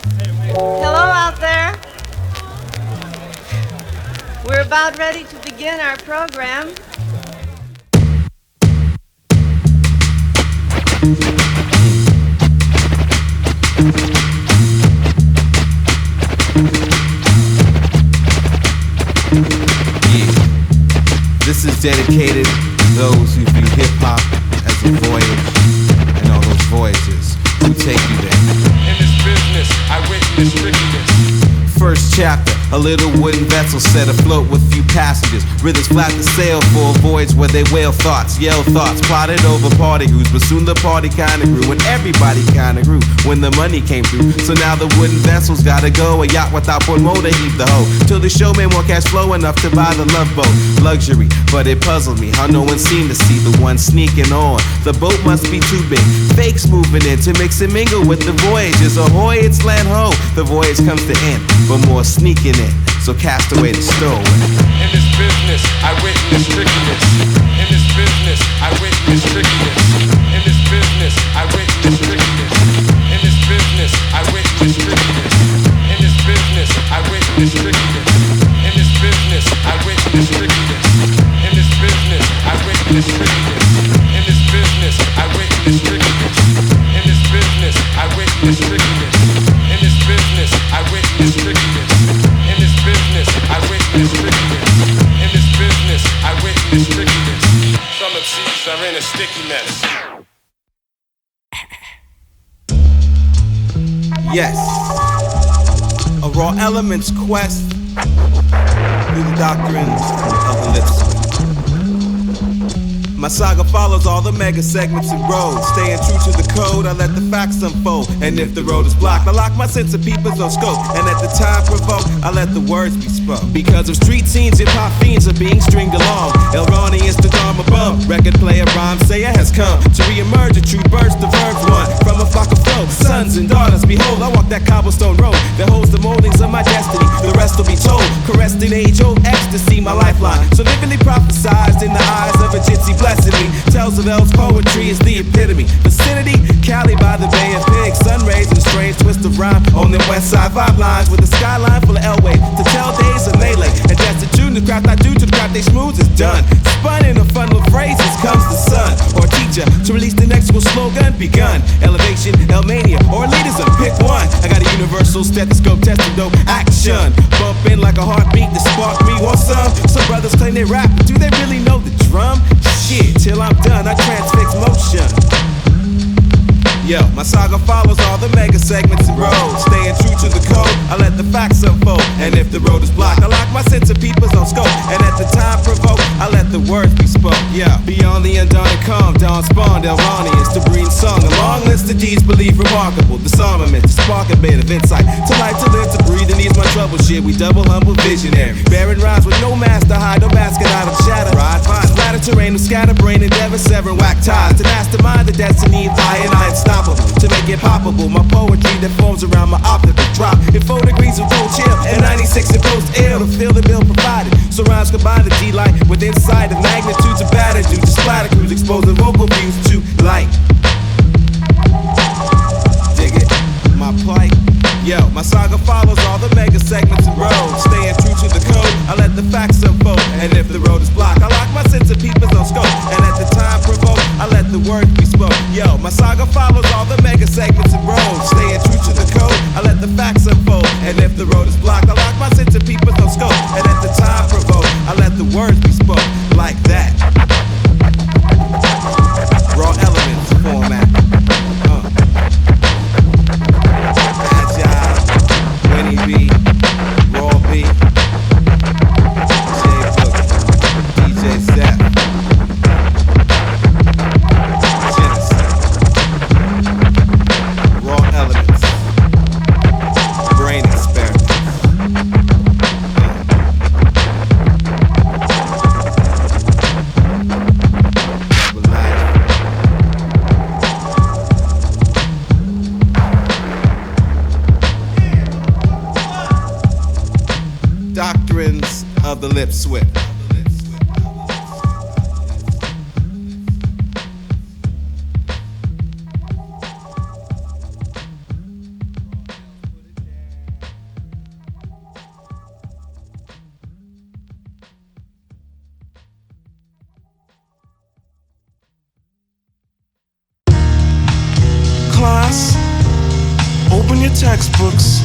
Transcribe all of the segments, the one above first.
Hello out there. We're about ready to begin our program. Yeah, this is dedicated to those who view hip-hop as a voyage, and all those voyages who take you there. In this business, I witness trickiness. First chapter, a little wooden vessel set afloat with few passengers. Rhythms flat to sail for a voyage where they wail thoughts, yell thoughts, plotted over party crews. But soon the party kinda grew and everybody kinda grew when the money came through. So now the wooden vessel's gotta go, a yacht without one motor, heave the hoe. Till the show made more cash flow enough to buy the love boat. Luxury, but it puzzled me how no one seemed to see the one sneaking on. The boat must be too big, fakes moving in to mix and mingle with the voyagers. Ahoy, it's land ho, the voyage comes to end, but more sneaking in, so cast away the stowaway. In this business, I witness trickiness. In this business, I witness trickiness. In this business, I witness trickiness. In this business, I witness trickiness. In this business, I witness trickiness. In this business, I witness trickiness. In this business, I witness trickiness. In this business, I witness trickiness. In this business, I witness trickiness. In this business, I witness trickiness. In this business, I witness trickiness. In this business, I witness trickiness. Some MCs are in a sticky mess. Yes, a raw elements quest through the doctrines of the lips. My saga follows all the mega segments and roads. Staying true to the code, I let the facts unfold. And if the road is blocked, I lock my sense of peepers on scope. And at the time provoked, I let the words be spoke. Because of street scenes, hip-hop fiends are being stringed along. El Ronnie is the Dharma bum. Record player, rhyme sayer has come to re-emerge, a true burst of verbs one from a flock of flow. Sons and daughters, behold, I walk that cobblestone road that holds the moldings of my destiny. The rest will be told, caressed in age-old ecstasy, my lifeline. So vividly prophesized in the eyes of a gypsy blessing me. Tells of L's poetry is the epitome. Vicinity, Cali by the Bay of Pigs. Sun rays and a strange twist of rhyme on the west side vibe lines with a skyline full of L-waves to tell days of melee. And that's the tune, the craft I do to the craft they smooth is done. Spun in a funnel of phrases comes the sun or teacher to release the next school slogan begun. Elevation, L-mania, or elitism, pick one. I got a universal stethoscope testing dope action. Bumping like a heartbeat to spark me. Want some? Some brothers claim they rap, but do they really know the drum? Shit, till I'm done, I transfix motion. Yo, my saga follows all the mega segments and roads. Staying true to the code, I let the facts unfold. And if the road is blocked, I lock my sense of peepers on scope. And at the time provoked, I let the words be spoke. Yeah, beyond the undone and calm, dawn spawned El Ronnie is the breeding song. A long list of deeds believed remarkable. Disarmament, to spark a bit of insight. To life, to live, to breathe, and ease my trouble shit. We double humble visionary. Bearing rhymes with no mask to hide, no basket out of shadow. Ride fine, splatter terrain of scatterbrain, endeavor, severing whack ties. To mastermind the destiny of I and I unstoppable. To make it poppable, my poetry that forms around my optical drop in 4 degrees of cold chill and 96 in post ill to feel the bill provided. So rhymes combine the D-light with insight of magnitudes of batter due to splatter crews exposing vocal views to light. Dig it, my plight. Yo, my saga follows all the mega segments and roads. Staying true to the code, I let the facts unfold. And if the road is blocked, I lock my sense of peepers on scope. And at the time provoked, I let the words be spoke. Yo, my saga follows all the mega segments and roads. Staying true to the code, I let the facts unfold. And if the road is blocked, I lock my sense of peepers on scope. And at the time provoked, I let the words be spoke. Like that. Raw elements format. Winnie B, Raw B, J Boogie, DJ Zep, Genesis, Raw Elements, Brain Experiments. Doctrines of the Lip Swift. Open your textbooks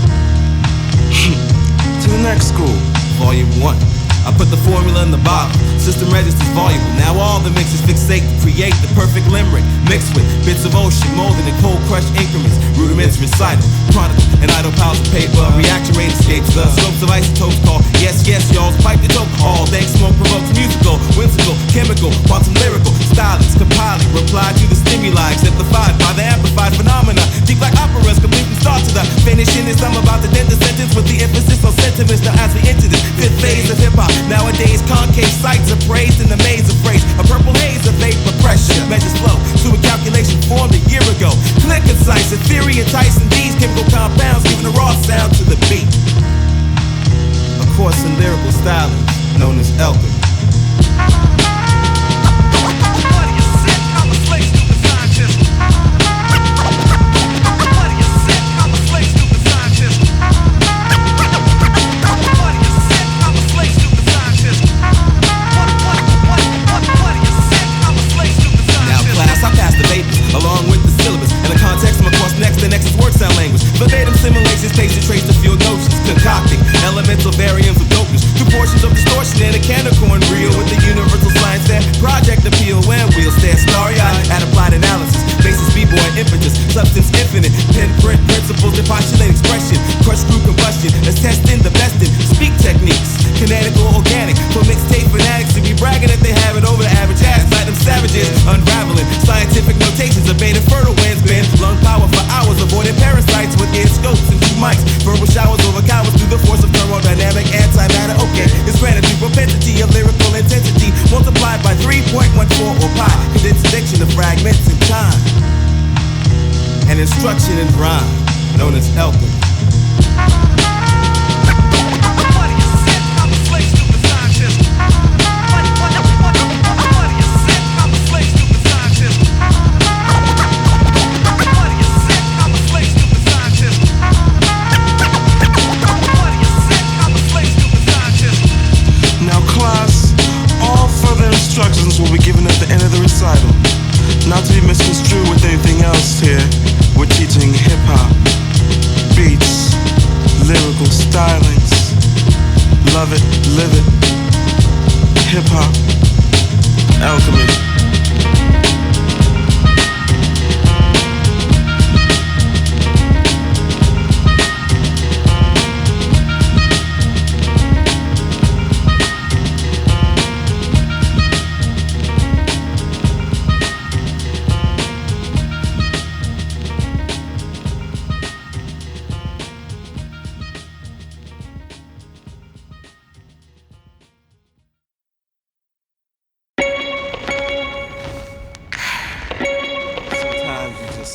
to the next school. Volume 1. I put the formula in the bottle. System registers voluble. Now all the mixes fixate to create the perfect limerick, mixed with bits of ocean molded in cold crushed increments. Rudiments recital, chronicle, and idle piles of paper. Reaction rate escapes the slopes of isotopes called yes, yes, y'all's pipe the dope. All dank smoke provokes musical, whimsical, chemical, quantum lyrical, stylings, compiling, reply to the stimuli exemplified by the amplified phenomena. Deep like operas, complete from start to the finish. In this, I'm about to dent the sentence with the emphasis on sentiments. Now as we enter this fifth phase of hip-hop, nowadays concave sights are praised in the maze of phrase. A purple haze of vapor pressure measures flow to a calculation formed a year ago. Clear, concise, in theory enticing these chemical compounds, giving a raw sound to the beat. A course in lyrical styling known as alchemy. Along with the syllabus and the context of my course next, the next is word sound language. Verbatim simulations, patient trace to field notions, concocting elemental variants of dopeness, two portions of distortion and a can of corn real with the universal science that project appeal when we'll stare starry-eyed at applied analysis. Basis b-boy impetus, substance infinite, pen print principles that postulate expression, crush through combustion, as testing the best in speak techniques, kinetical, organic, for mixtape fanatics to be bragging that they have it over the average ass, like them savages, unraveling scientific notations, abating fertile winds, been lung power for hours, avoiding parasites with ear scopes and 2 mics, verbal showers over cowards through the force of thermodynamic antimatter. Okay, it's granted the propensity of lyrical intensity multiplied by 3.14 or pi, condensed addiction of fragments in time, and instruction in rhyme known as alchemy. Instructions will be given at the end of the recital. Not to be misconstrued with anything else here. We're teaching hip-hop, beats, lyrical stylings. Love it, live it. Hip-hop, alchemy.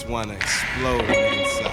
Wanna explode inside.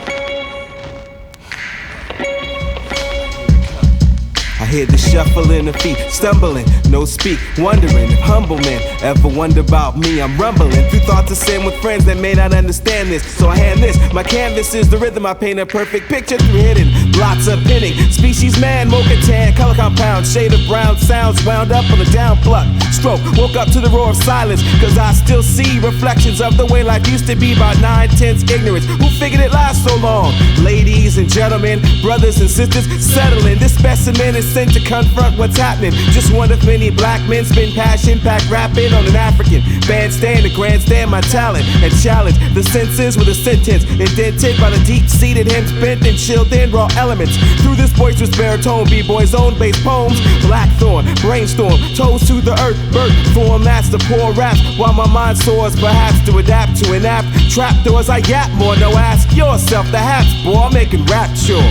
I hear the shuffling of feet, stumbling, no speak, wondering if humble men ever wonder about me. I'm rumbling through thoughts of sin with friends that may not understand this. So I hand this, my canvas is the rhythm. I paint a perfect picture through hidden blots of pinning. Species man, mocha tan, color compound, shade of brown, sounds wound up on a down pluck. Stroke, woke up to the roar of silence, cause I still see reflections of the way life used to be. About 9/10 ignorance, who figured it lasts so long? Ladies and gentlemen, brothers and sisters, settling. This specimen is sent to confront what's happening. Just one of many black men spin passion-packed rapping on an African bandstand to grandstand my talent and challenge the senses with a sentence indented by the deep-seated hymns, bent and chilled in raw elements. Through this boisterous baritone, b-boy's own bass poems, blackthorn, brainstorm, toes to the earth, birth, form that's the poor rap, while my mind soars perhaps to adapt to an app. Trapdoors I yap more, no ask yourself the haps, boy, I'm making rap sure.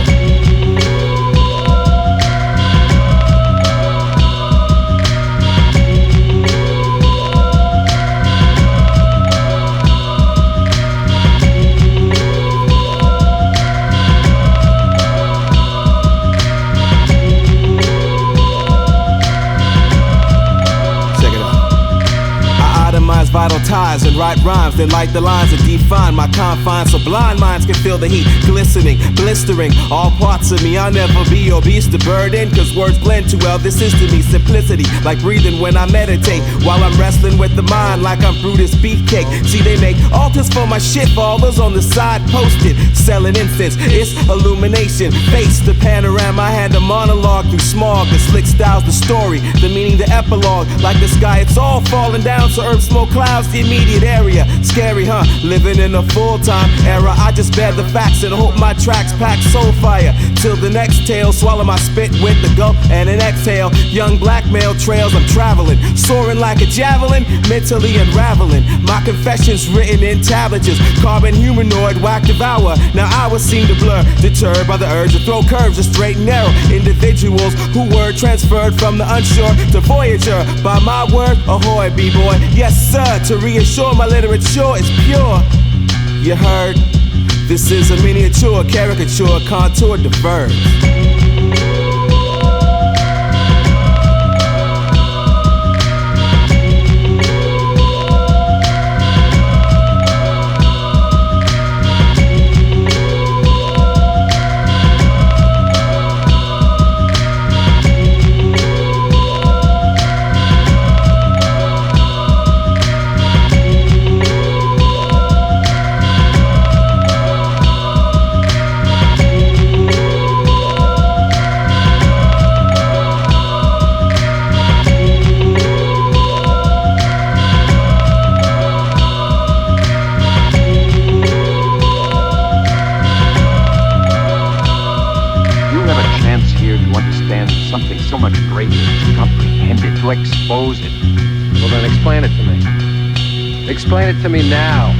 Vital ties and write rhymes that like the lines that define my confines, so blind minds can feel the heat glistening, blistering all parts of me. I'll never be obese to burden, cause words blend too well. This is to me simplicity, like breathing when I meditate, while I'm wrestling with the mind like I'm Brutus Beefcake. See, they make altars for my shit, followers on the side posted, selling incense. It's illumination, face the panorama. I had a monologue through smog, the slick styles, the story, the meaning, the epilogue. Like the sky, it's all falling down, so earth smoke clouds the immediate area. Scary, huh? Living in a full-time era. I just bear the facts and hope my tracks pack soul fire. Till the next tale, swallow my spit with the gulp and an exhale. Young black male trails, I'm traveling, soaring like a javelin, mentally unraveling. My confessions written in tablages, carbon humanoid, whack devour. Now hours seem to blur, deterred by the urge to throw curves of straight and narrow. Individuals who were transferred from the unsure to Voyager. By my word, ahoy, b-boy. Yes, sir, to reassure my literature is pure. You heard? This is a miniature caricature, contour diverged. Something so much greater, to comprehend it, to expose it. Well, then explain it to me. Explain it to me now.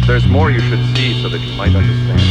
There's more you should see so that you might understand.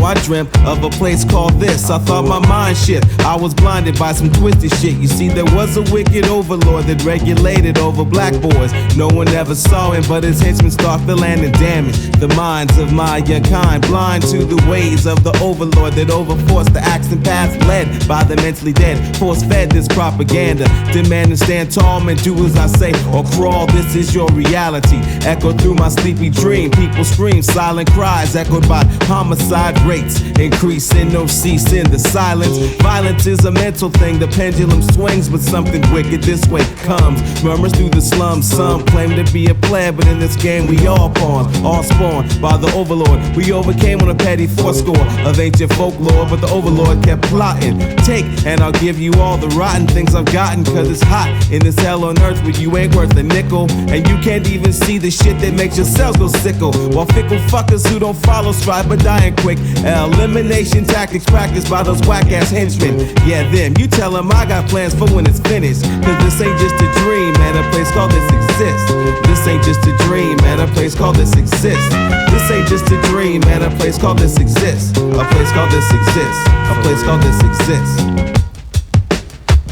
I dreamt of a place called this. I thought my mind shift. I was blinded by some twisted shit. You see, there was a wicked overlord that regulated over black boys. No one ever saw him, but his henchmen stalked the land and damaged the minds of my young kind, blind to the ways of the overlord that overforced the acts and paths led by the mentally dead. Force-fed this propaganda, demand to stand tall and do as I say or crawl. This is your reality. Echoed through my sleepy dream. People scream, silent cries echoed by homicide rates increasing, no cease in the silence. Violence is a mental thing. The pendulum swings, but something wicked this way comes. Murmurs through the slums. Some claim to be a player, but in this game we all pawns, all spawned by the overlord. We overcame on a petty fourscore of ancient folklore, but the overlord kept plotting. Take, and I'll give you all the rotten things I've gotten, cause it's hot in this hell on earth where you ain't worth a nickel, and you can't even see the shit that makes your cells go sickle. While fickle fuckers who don't follow strive but dying quick. Elimination tactics practiced by those whack-ass henchmen. Yeah, them, you tell them I got plans for when it's finished, cause this ain't just a dream, man, a place called this exists. This ain't just a dream, man, a place called this exists. This ain't just a dream, man, a place called this exists. A place called this exists. A place called this exists.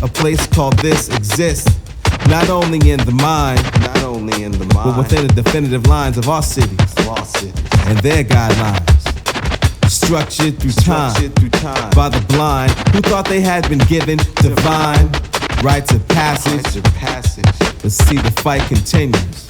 A place called this exists. Not only in the mind, but within the definitive lines of our cities and their guidelines. Structured through time by the blind who thought they had been given divine rites of passage. But see, the fight continues,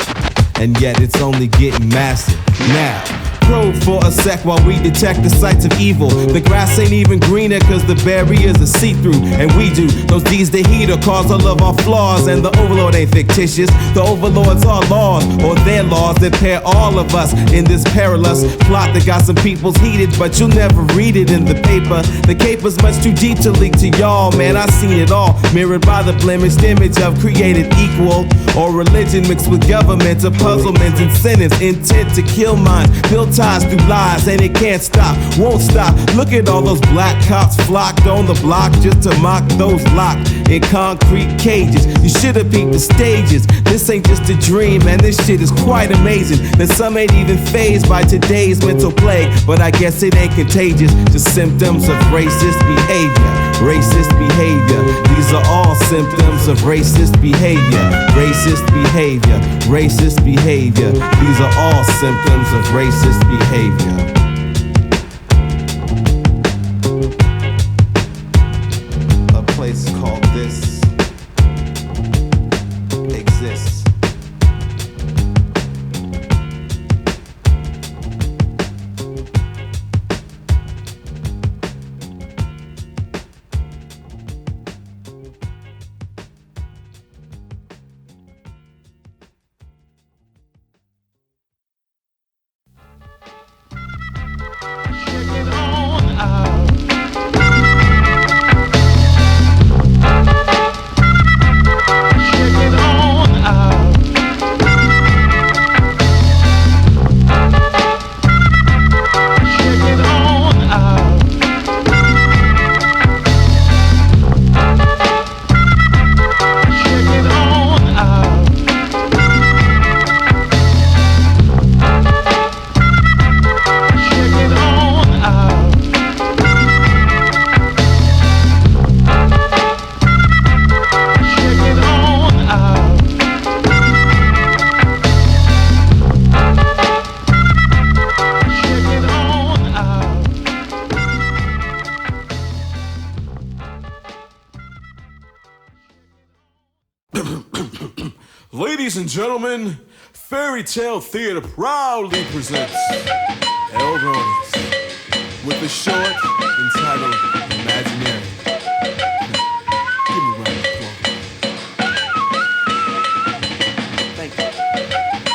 and yet it's only getting massive. Now, probe for a sec while we detect the sights of evil. The grass ain't even greener cause the barriers are see-through. And we do those deeds the heat or cause all of our flaws. And the overlord ain't fictitious. The overlords are laws, or their laws that pair all of us in this perilous plot that got some people's heated, but you'll never read it in the paper. The caper's much too deep to leak to y'all, man. I seen it all, mirrored by the blemished image of created equal, or religion mixed with government, of puzzlement and sentence, intent to kill minds, build ties through lies, and it can't stop, won't stop. Look at all those black cops flocked on the block just to mock those locked in concrete cages. You should have peeked the stages. This ain't just a dream, man, this shit is quite amazing. That some ain't even fazed by today's mental plague, but I guess it ain't contagious, just symptoms of racist behavior. Racist behavior, these are all symptoms of racist behavior. Racist behavior, racist behavior, these are all symptoms of racist behavior. A place called this exists. Ladies and gentlemen, Fairy Tale Theater proudly presents Elronis with a short entitled Imaginary. Give me a round of applause. Thank you.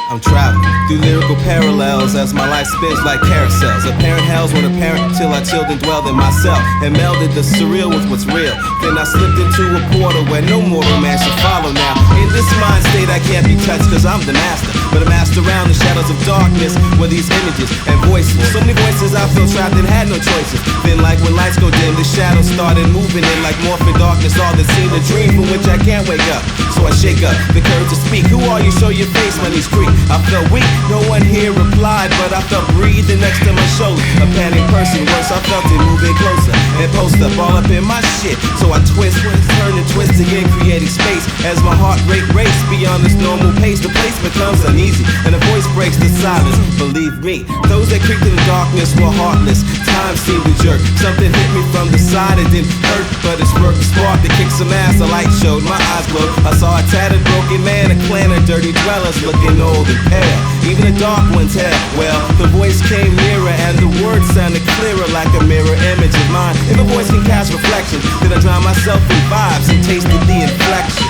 I'm traveling through lyrical parallels as my life spins like carousels. Apparent hells weren't apparent till our children dwelled in myself and melded the surreal with what's real. Then I slipped into a portal where no mortal man should follow now. In this mind state I can't be touched cause I'm the master, but a master around the shadows of darkness were these images and voices. So many voices I felt trapped and had no choices. Then like when lights go dim, the shadows started moving in like morphing darkness. All that seemed a dream from which I can't wake up. So I shake up the courage to speak. Who are you? Show your face when these creak. I felt weak, no one here replied, but I felt breathing next to my shoulder. A panic person, worse, I felt it moving closer and post up all up in my shit. So I twist, turn and twist again, creating space as my heart rate race beyond this normal pace. The place becomes uneasy and a voice breaks the silence. Believe me, those that creeped in the darkness were heartless. Time seemed to jerk, something hit me from the side. It didn't hurt, but it sparked the spark to kick some ass. A light showed, my eyes glowed. I saw a tattered, broken man, a clan of dirty dwellers looking old and pale. Even the dark ones had, well, the voice came nearer and the words sounded clearer like a mirror image of mine. If a voice can cast reflection, then I drown myself in vibes and tasted the inflection.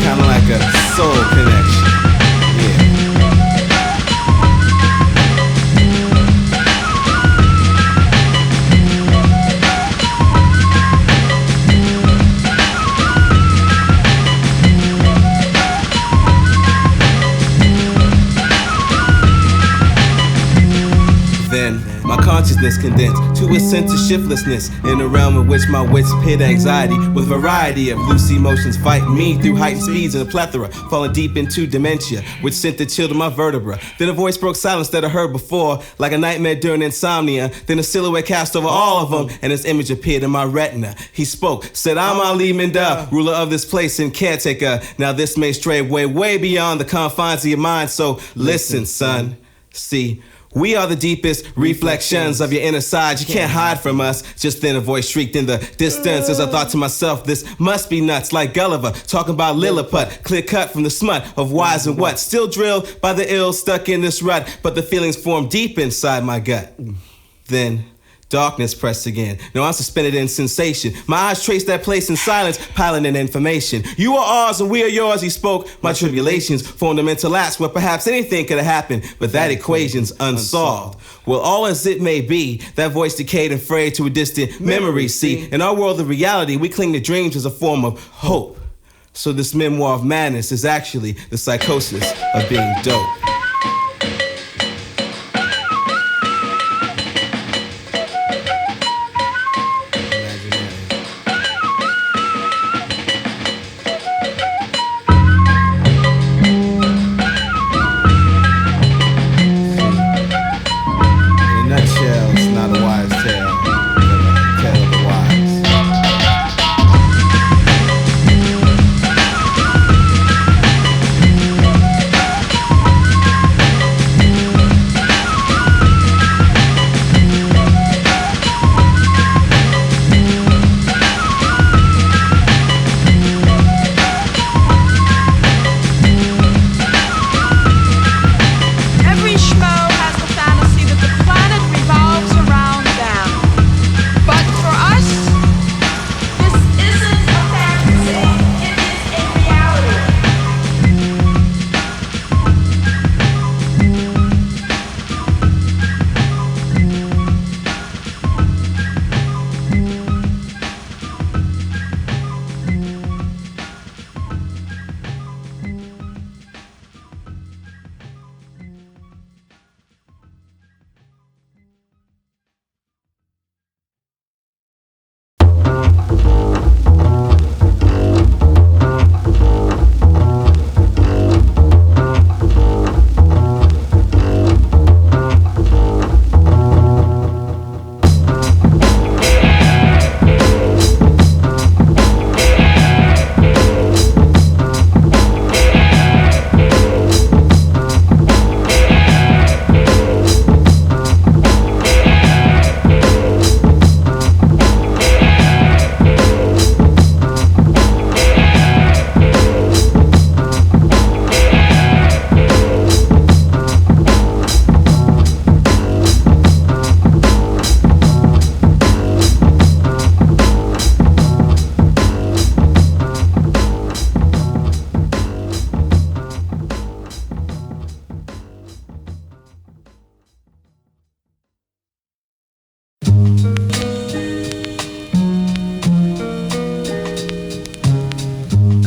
Kinda like a soul connection. Yeah. Then my consciousness condensed to a sense of shiftlessness in a realm in which my wits pit anxiety with variety of loose emotions fight me through heightened speeds and a plethora, falling deep into dementia, which sent the chill to my vertebra. Then a voice broke silence that I heard before, like a nightmare during insomnia. Then a silhouette cast over all of them, and his image appeared in my retina. He spoke, said, "I'm Ali Minda, ruler of this place and caretaker. Now this may stray way, way beyond the confines of your mind, so listen, son. See, We are the deepest reflections of your inner side. You can't hide from us. Just then a voice shrieked in the distance as I thought to myself, this must be nuts, like Gulliver talking about Lilliput, clear cut from the smut of whys and what. Still drilled by the ill, stuck in this rut, but the feelings formed deep inside my gut. Then darkness pressed again. Now I'm suspended in sensation. My eyes traced that place in silence, piling in information. You are ours and we are yours, he spoke. My tribulations formed a mental lapse where perhaps anything could have happened, but that equation's unsolved. Well, all as it may be, that voice decayed and frayed to a distant memory. See, in our world of reality, we cling to dreams as a form of hope. So this memoir of madness is actually the psychosis of being dope.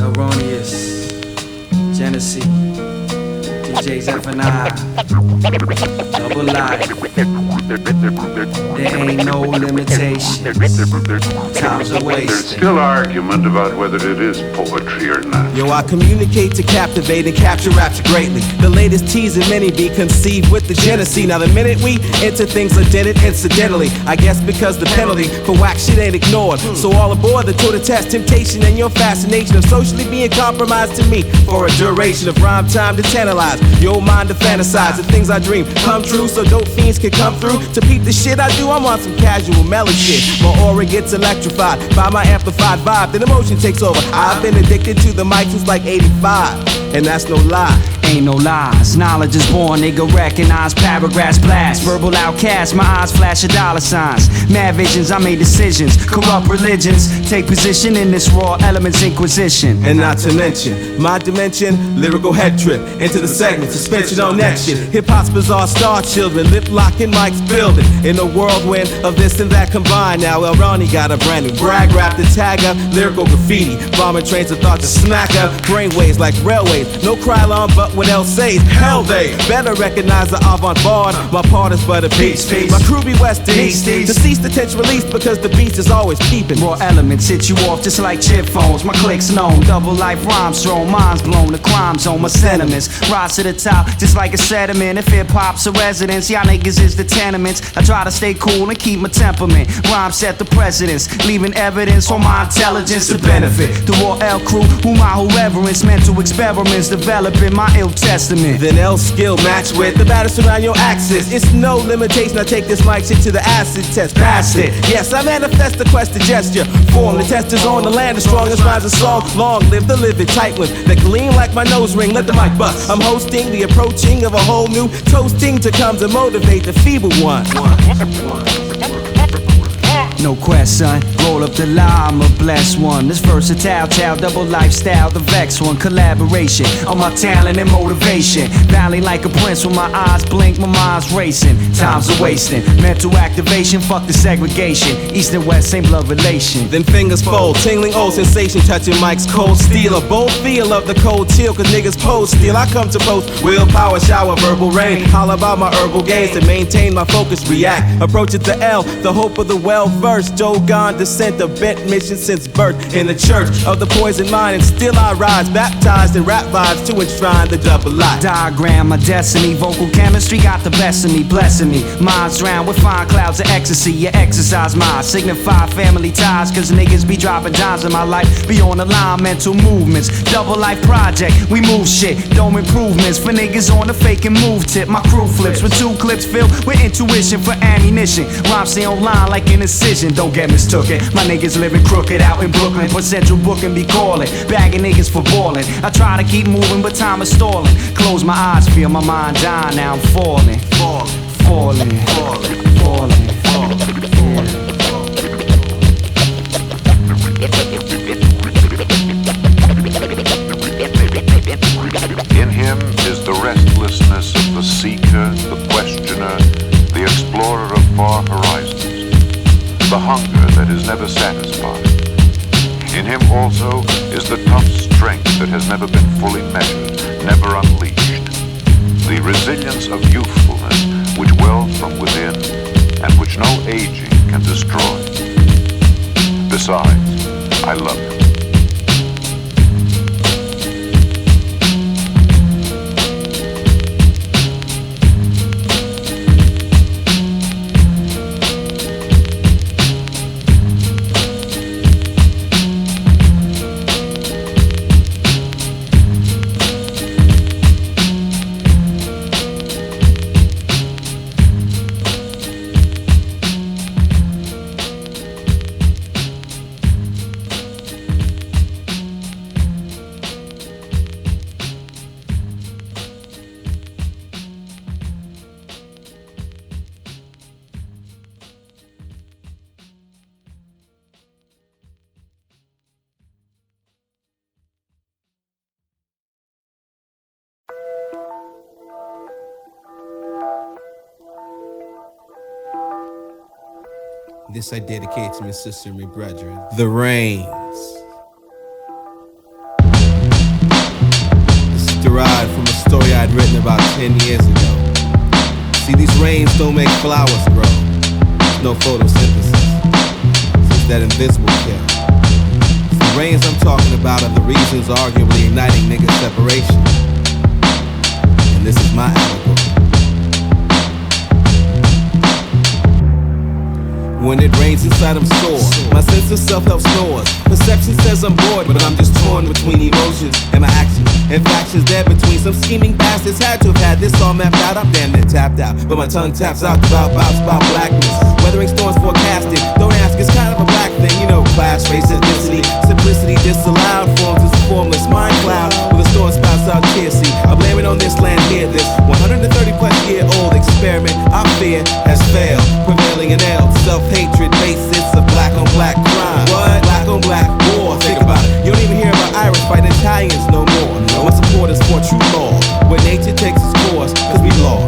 Erroneous, Genesee, DJs F&I, Double Life. There ain't no limitations. Time's a waste. There's still argument about whether it is poetry or not. Yo, I communicate to captivate and capture raps greatly. The latest tease in many be conceived with the Genesee. Now the minute we enter things are dented incidentally. I guess because the penalty for whack shit ain't ignored. So all aboard the tour to test temptation and your fascination of socially being compromised to me for a duration of rhyme time to tantalize your mind to fantasize the things I dream come true so dope fiends can come through to peep the shit I do. I'm on some casual mellow shit. My aura gets electrified by my amplified vibe. Then emotion takes over. I've been addicted to the mic since like 85, and that's no lie. Ain't no lies, knowledge is born, nigga recognize paragraphs blast. Verbal outcast, my eyes flash of dollar signs. Mad visions, I made decisions. Corrupt religions, take position in this raw elements inquisition. And not to mention, my dimension, lyrical head trip into the segment, suspension on next shit. Hip-hop's bizarre star children, lip locking mics building. In a whirlwind of this and that combined. Now El Ronnie got a brand new brag rap to tag up, lyrical graffiti. Bombing trains of thought to smack up, brainwaves like railways. No cry alarm, but what else says? Hell they better recognize the avant-garde. My part is but a beast. My crew be West East. Deceased attention released because the beast is always peeping. Raw elements hit you off just like chip phones. My clicks known, double life rhymes thrown. Minds blown, the crime zone, my sentiments rise to the top just like a sediment. If hip-hop's a residence, y'all niggas is the tenements. I try to stay cool and keep my temperament. Rhyme set the precedence, leaving evidence for my intelligence to benefit the Raw L crew, whom I hold reverence. Mental experiments developing my ill New Testament. Then L skill match with the batters around your axis. It's no limitation, I take this mic shit to the acid test. Pass it. Yes, I manifest the quest to gesture. Form the test is on the land, the strongest rhymes a song. Long live the livid tight one that gleam like my nose ring. Let the mic bust. I'm hosting the approaching of a whole new toasting to come to motivate the feeble one. No quest, son. Roll up the lie, I'm a blessed one. This versatile child, double lifestyle, the vex one. Collaboration on my talent and motivation. Valley like a prince when my eyes blink, my mind's racing. Time's a wasting. Mental activation, fuck the segregation. East and west, same blood relation. Then fingers fold, tingling old sensation, touching mic's cold steel. A bold feel of the cold chill, cause niggas pose steel. I come to post willpower, shower, verbal rain. Holler about my herbal gains to maintain my focus, react. Approach it to L, the hope of the well-versed. Jogan descent, a bent mission since birth. In the church of the poison mind, and still I rise, baptized in rap vibes to enshrine the double life. Diagram my destiny, vocal chemistry got the best of me, blessing me. Minds drowned with fine clouds of ecstasy. You exercise mine, signify family ties, cause niggas be dropping dimes in my life. Be on the line, mental movements. Double life project, we move shit. Dome improvements for niggas on the fake and move tip. My crew flips with 2 clips filled with intuition for ammunition. Rhymes stay online like an incision. Don't get mistooken. My niggas living crooked out in Brooklyn. For Central Booking be calling. Bagging niggas for balling. I try to keep moving, but time is stalling. Close my eyes, feel my mind dying. Now I'm falling. Falling. In him is the restlessness of the seeker, the questioner, the explorer of far horizons. The hunger that is never satisfied. In him also is the tough strength that has never been fully measured, never unleashed. The resilience of youthfulness which wells from within and which no aging can destroy. Besides, I love him. This I dedicate to my sister and my brethren. The Rains. This is derived from a story I'd written about 10 years ago. See, these rains don't make flowers grow. There's no photosynthesis. It's that invisible kill. The rains I'm talking about are the reasons arguably igniting nigga separation. And this is my allegory. When it rains inside, I'm sore. My sense of self-help snores. Perception says I'm bored, but I'm just torn between emotions and my actions. And factions there between some scheming bastards. Had to have had this all mapped out. I'm damn near tapped out, but my tongue taps out about blackness. Weathering storms forecasted. Don't ask, it's kind of a black thing, you know. Class, race, ethnicity, simplicity disallowed. Forms this formless mind cloud with a storm spouts out tear. See, I blame it on this land here. This 130 plus year old experiment I fear has failed. Prevailing in L, self-hatred, basis of black on black crime. What? Black on black war. Think about it. You don't even hear about Irish fighting Italians no more. My supporters for true law, where nature takes its course, cause we lost.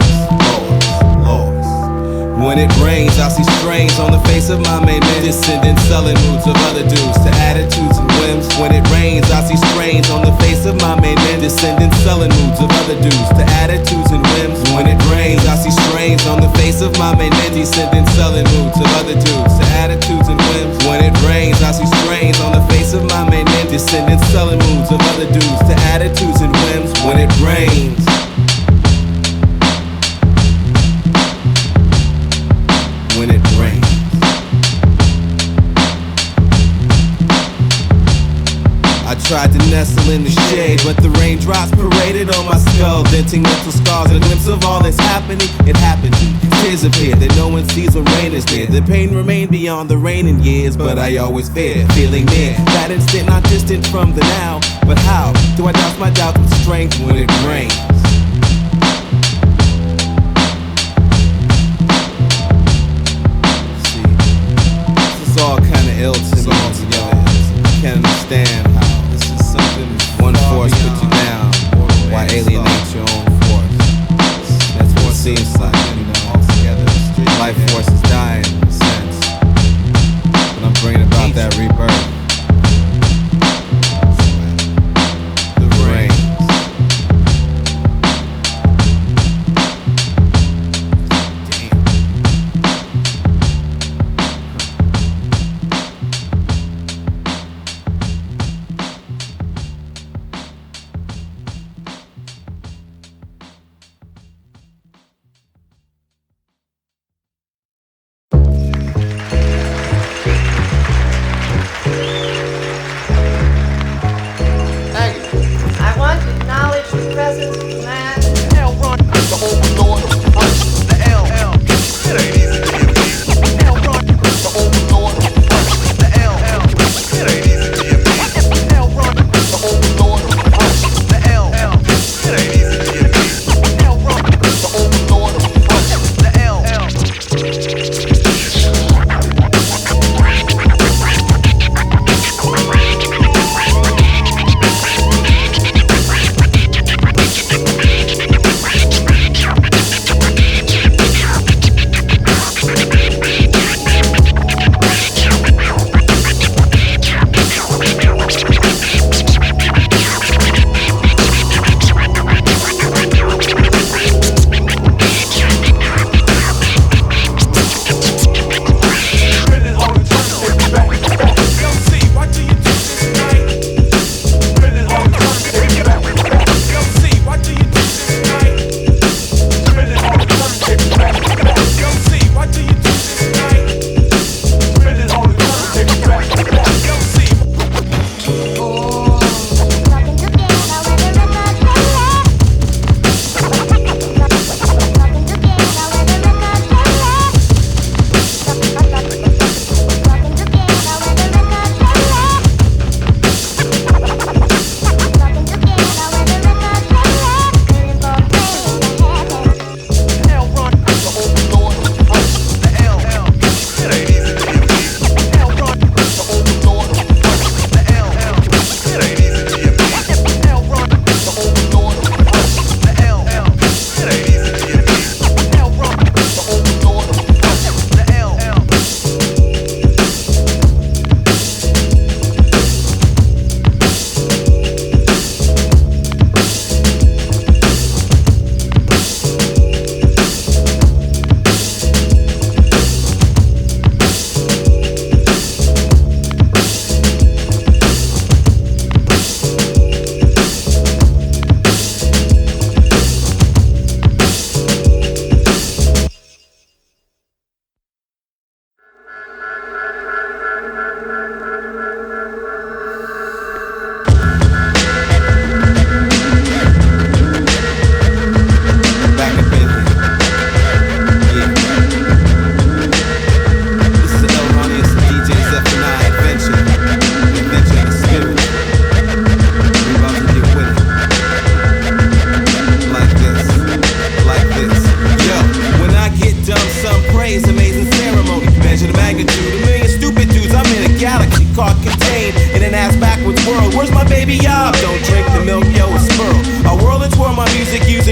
When it rains, I see strains on the face of my main men. Descendants selling moods of other dudes to attitudes and whims. When it rains, I see strains on the face of my main men. Descendants selling moods of other dudes to attitudes and whims. When it rains, I see strains on the face of my main men. Descendants selling moods of other dudes to attitudes and whims. When it rains, I see strains on the face of my main men. Descendants selling moods of other dudes to attitudes and whims. When it rains. When it rains. I tried to nestle in the shade, but the raindrops paraded on my skull, denting mental scars and a glimpse of all that's happening. It happened. Tears appear that no one sees when rain is near. The pain remained beyond the raining years, but I always feared feeling near that instant, not distant from the now. But how do I douse my doubt with strength when it rains? See, this is all kind of ill to me altogether. I can't understand how this is something one force put you down, why alienate your own force. That's what it seems like, you know, altogether. Life force is dying in a sense, but I'm bringing about that rebirth. The rain. I want to acknowledge the presence of the man.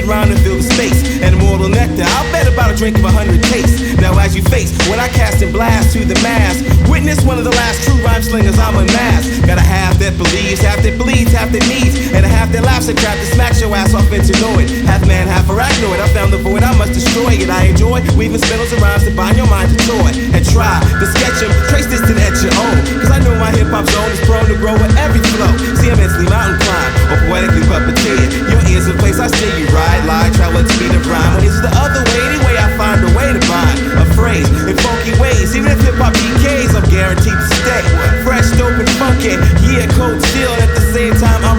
rhyme to fill the space. And immortal nectar, I'll bet about a drink of 100 tastes. Now as you face what I cast and blast to the mass, witness one of the last true rhyme slingers I'm unmasked. Got a half that believes, half that bleeds, half that needs, and a half that laughs at crap that smacks your ass off into noid. Half man, half arachnoid, I found the void, I must destroy it. I enjoy weaving spindles and rhymes to bind your mind to toy. And try to sketch them, trace this to at your own. Cause I know my hip hop zone is prone to grow with every flow. See, I'm mentally mountain climb, or poetically puppeteer. Your ears a place I steer you ride, lie, travel at speed of rhyme. When it's the other way, anyway, I find a way to bind a phrase in funky ways. Even if hip hop decays, I'm guaranteed to stay fresh, dope, and funky. Yeah, cold steel, and at the same time, I'm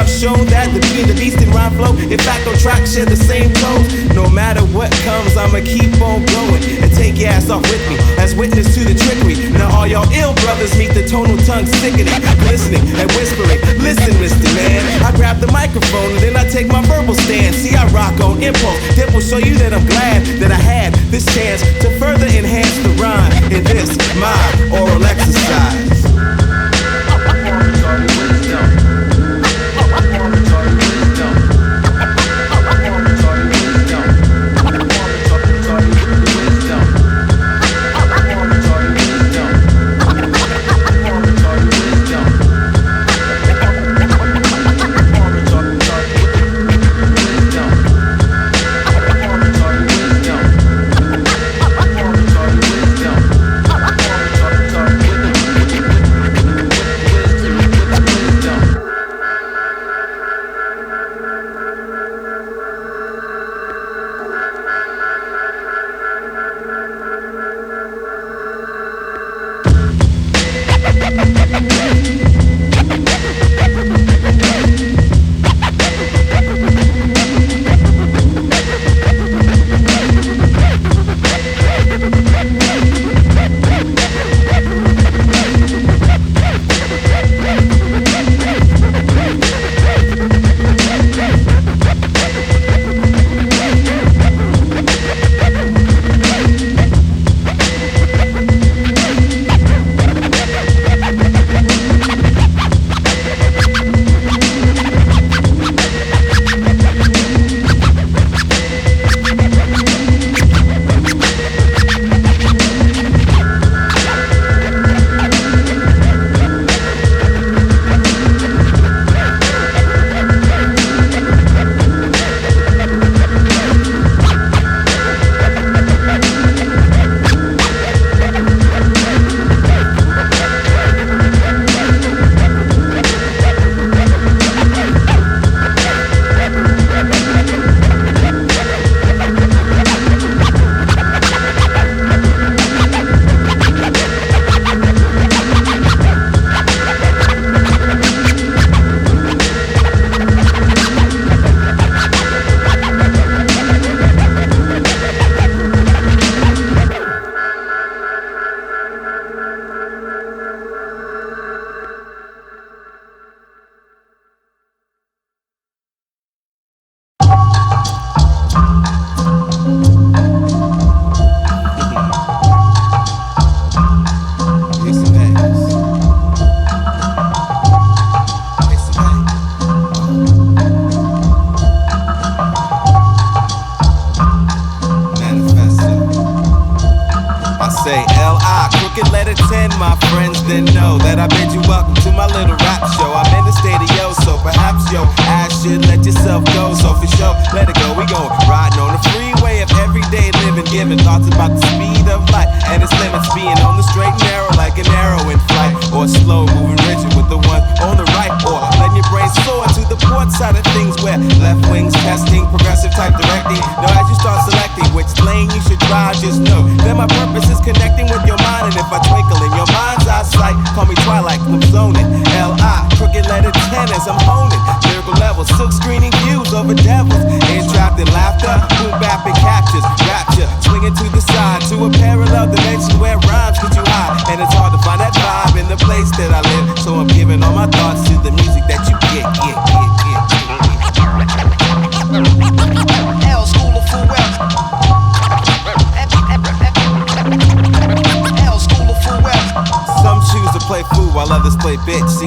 I've shown that the beat, the beast, and rhyme flow, in fact, on track share the same codes. No matter what comes, I'ma keep on going and take your ass off with me as witness to the trickery. Now all y'all ill brothers meet the tonal tongue sickening, listening and whispering. Listen, Mr. Man, I grab the microphone and then I take my verbal stand. See, I rock on impulse. That will show you that I'm glad that I had this chance to further enhance the rhyme in this my oral exercise.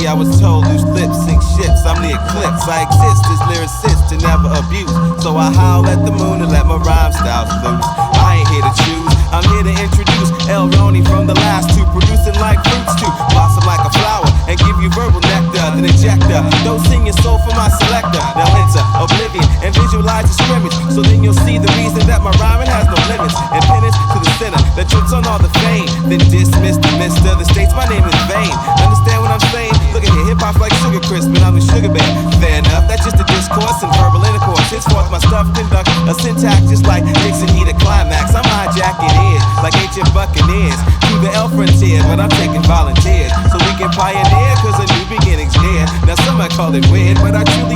I was told loose lips sink ships. I'm the eclipse. I exist as lyricist and never abuse. So I howl at the moon and let my rhyme styles loose. I ain't here to choose. I'm here to introduce El Roni from the last two, producing like fruits to blossom like a flower and give you verbal nectar. Then injector, don't sing your soul for my selector. Now enter oblivion and visualize the scrimmage. So then you'll see the reason that my rhyming has no limits. And penance to the sinner that trips on all the fame. Then dismiss the mister that states my name is vain. Understand what I'm saying? Look at here, hip hop's like sugar crisp, and I'm the sugar bear. Fair enough, that's just a discourse and verbal intercourse. Henceforth, my stuff conduct a syntax just like Dixon need a climax. I'm hijacking ears like ancient buccaneers to the El frontier, but I'm taking volunteers so we can pioneer, cause a new beginning's near. Now some might call it weird, but I truly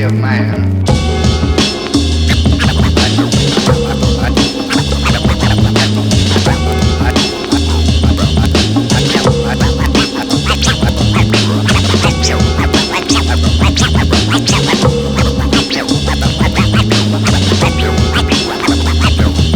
dignity of man.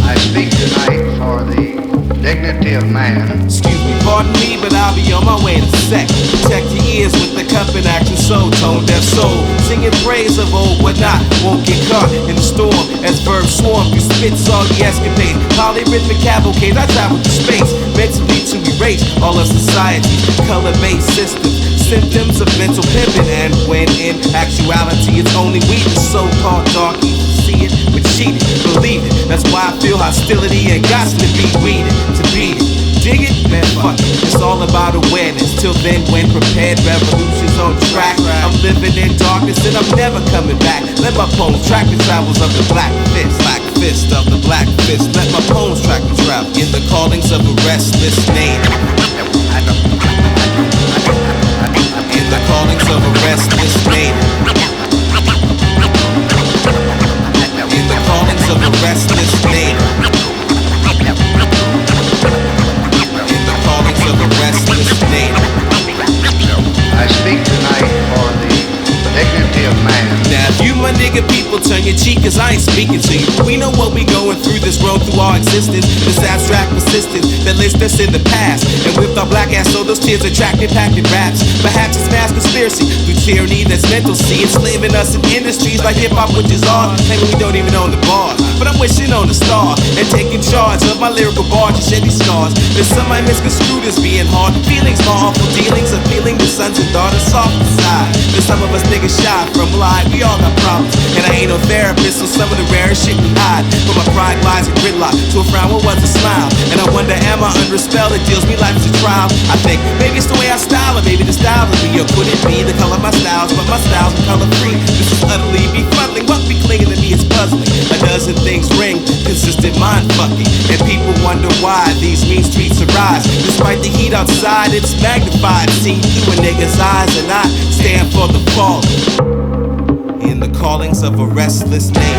I speak tonight for the dignity of man. Excuse me, pardon me, but I'll be on my way in a sec. Protect your ears with the cup and action soul, tone deaf soul. Singing praise of old whatnot, won't get caught in the storm. As verbs swarm through spit soggy escapades. Polyrhythmic cavalcades, I travel through space. Mentally to erase all of society's color-based systems. Symptoms of mental pimping, and when in actuality it's only we, the so-called darkies, see it but cheat it, believe it. That's why I feel hostility and got to be weeded to beat it. Dig it? Man, fuck it. It's all about awareness. Till then, when prepared, revolution's on track. I'm living in darkness and I'm never coming back. Let my poems track the travels of the black fist. Black fist of the black fist. Let my poems track the travel in the callings of a restless native. In the callings of a restless native. In the callings of a restless native. In the callings of a restless native. I speak tonight for the dignity of man. Now if you my nigga people turn your cheek, cause I ain't speaking to you. We know what we going through this road through our existence. This abstract persistence that lists us in the past. And with our black ass so those tears attract impacted raps. Perhaps it's mass conspiracy through tyranny that's mental. See, enslaving us in industries like hip-hop, which is art. Claiming we don't even own the bar, but I'm wishing on a star and taking charge of my lyrical bar to shed these scars. That some might misconstrue as being hard feelings, my awful dealings, appealing to sons and daughters soft inside. That some of us niggas shy from lie. We all got problems, and I ain't no therapist, so some of the rarest shit we hide. But my pride lies in gridlock to a frown, what was a smile? And I wonder, am I under a spell that deals me life as a trial? I think maybe it's the way I style, or maybe the style of me, or could it be the color of my styles? But my styles are color free. This is utterly befuddling. What be clinging to me is puzzling. A dozen things ring, consistent mind fucking, and people wonder why these mean streets arise. Despite the heat outside, it's magnified, seen through a nigga's eyes, and I stand for the fall. In the callings of a restless name.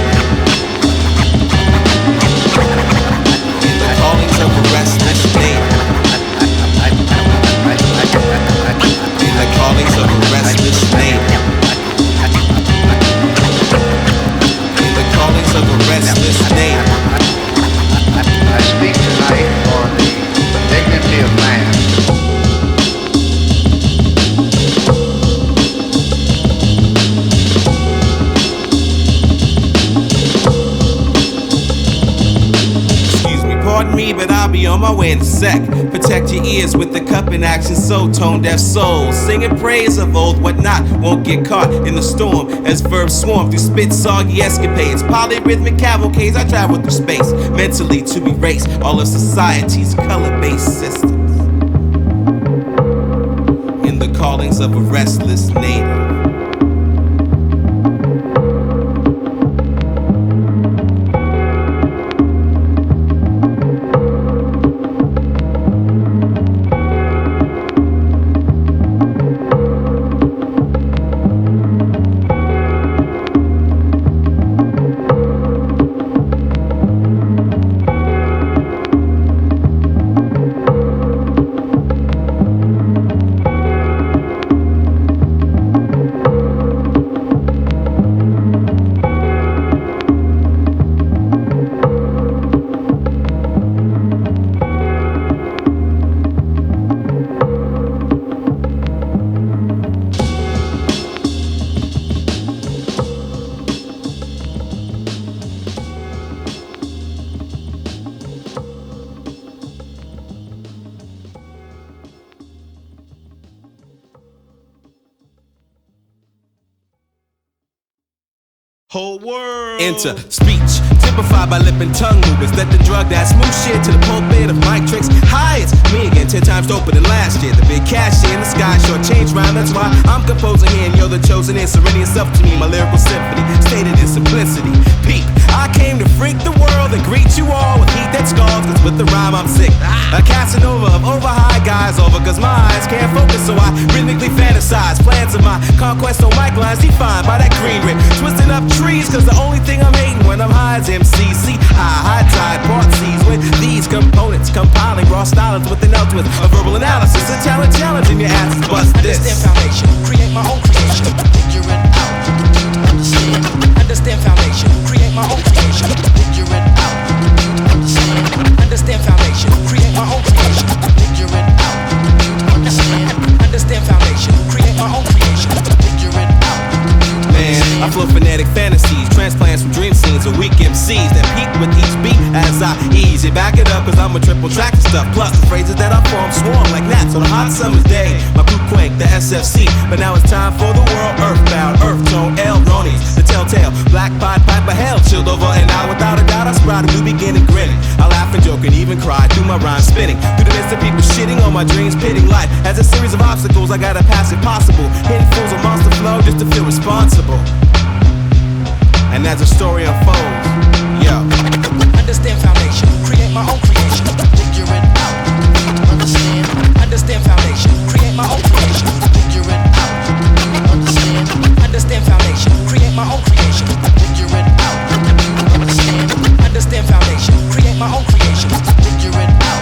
In the callings of a restless name. In the callings of a restless name. In the callings of a restless name. I speak tonight for the dignity of man. Pardon me, but I'll be on my way in a sec. Protect your ears with the cup and action soul, tone deaf souls. Singing praise of old whatnot, won't get caught in the storm. As verbs swarm through spit soggy escapades. Polyrhythmic cavalcades, I travel through space. Mentally to erase all of society's color-based systems. In the callings of a restless native. Whole world. Enter speech, typified by lip and tongue movements. Let the drug that smooth shit to the pulpit of mic tricks. Hi, it's me again, 10 times doper than last year. The big cash in the sky, short change rhyme. That's why I'm composing here, and you're the chosen. It's serenity itself to me, my lyrical symphony, stated in simplicity. Peep, I came to freak the world and greet you all with heat head scars, cause with the rhyme I'm sick. A Casanova of over high guys over, cause my eyes can't focus, so I rhythmically fantasize. Plans of my conquest on mic lines defined by that green rip. Twisting up trees, cause the only thing I'm hating when I'm high is MCC. High tide, part C's with these components, compiling raw stylings with an L twist. A verbal analysis, a challenging your ass. Bust this. Understand foundation, create my own creation. Figure it out, compute, understand. Understand foundation, create my own creation. Figure it out, compute, understand. Understand foundation, create my own creation. Figure it out, compute, understand. Understand foundation, create my own creation. Figure it out. Man, I flow phonetic fantasies, transplants from dream scenes of weak MCs that peak with each beat as I ease it. Back it up, cause I'm a triple track and stuff. Plus the phrases that I form swarm like gnats on a hot summer's day. My crew quake, the SFC. But now it's time for the world earthbound. Earth tone, L Ronies, the telltale. Black Pied Piper hell, chilled over an hour. Without a doubt, I sprout a new beginning grinning. I laugh and joke and even cry through my rhyme spinning. Through the midst of people shitting on my dreams, pitting life as a series of obstacles. I gotta pass it possible. Hitting fools on monster flow just to feel responsible. And as the story unfolds, yo. Understand foundation, create my own creation. Figure it out, understand. Understand foundation, create my own creation. Figure it out, understand. Understand foundation, create my own creation. Figure it out, understand. Understand foundation, create my own creation. Figure it out.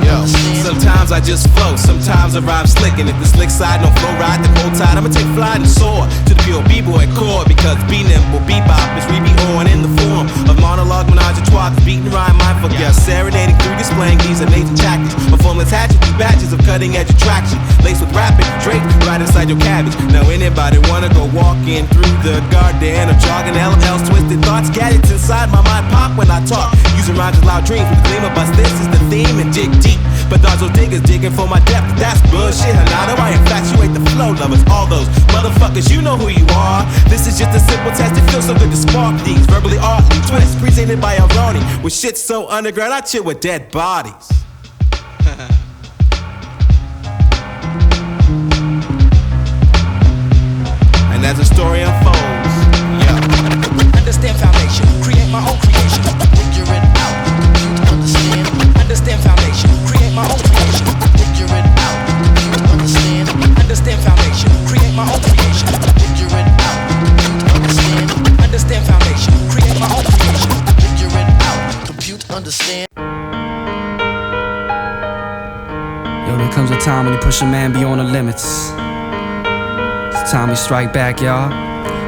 Yo, sometimes I just flow, sometimes I rhyme slick. And if the slick side don't flow right, then hold tight, I'ma take flight and soar to the pure B-boy chord. Because be nimble, bebop is re-be-on in the form of monologue, menage a trois, beating rhyme mindful guests, serenading through displaying these amazing tactics. A formless hatchet through batches of cutting edge attraction, laced with rapid draped right inside your cabbage. Now anybody wanna go walking through the garden of jargon, LMLs, twisted thoughts, gadgets inside my mind pop when I talk. Using rhymes as loud dreams with the gleam of us. This is the theme and dig deep. But those diggers digging for my depth, that's bullshit. And now I infatuate the flow lovers, all those motherfuckers, you know who you are. This is just a simple test, it feels so good to spark these verbally artly twists presented by Aroni. With shit so underground, I chill with dead bodies. And as the story unfolds, yo. Understand foundation, create my own creation. Figure it out, understand. Understand foundation, create my own creation. Figure it out, understand. Understand foundation, create my own creation. Figure it out, understand. Understand foundation, create my own creation. Figure it out, compute, understand. Yo, there comes a time when you push a man beyond the limits. It's time we strike back, y'all.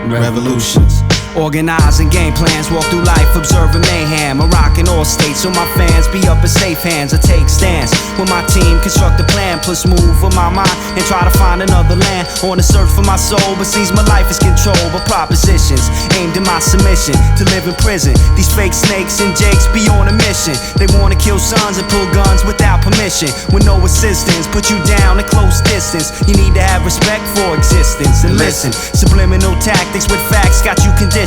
Revolutions. Organizing game plans, walk through life observing mayhem. I'm rocking all states so my fans be up in safe hands. I take stance with my team, construct a plan, plus move with my mind and try to find another land. On the search for my soul, but sees my life is controlled by propositions aimed at my submission to live in prison. These fake snakes and jakes be on a mission. They wanna kill sons and pull guns without permission, with no assistance, put you down at close distance. You need to have respect for existence and listen. Subliminal tactics with facts got you conditioned.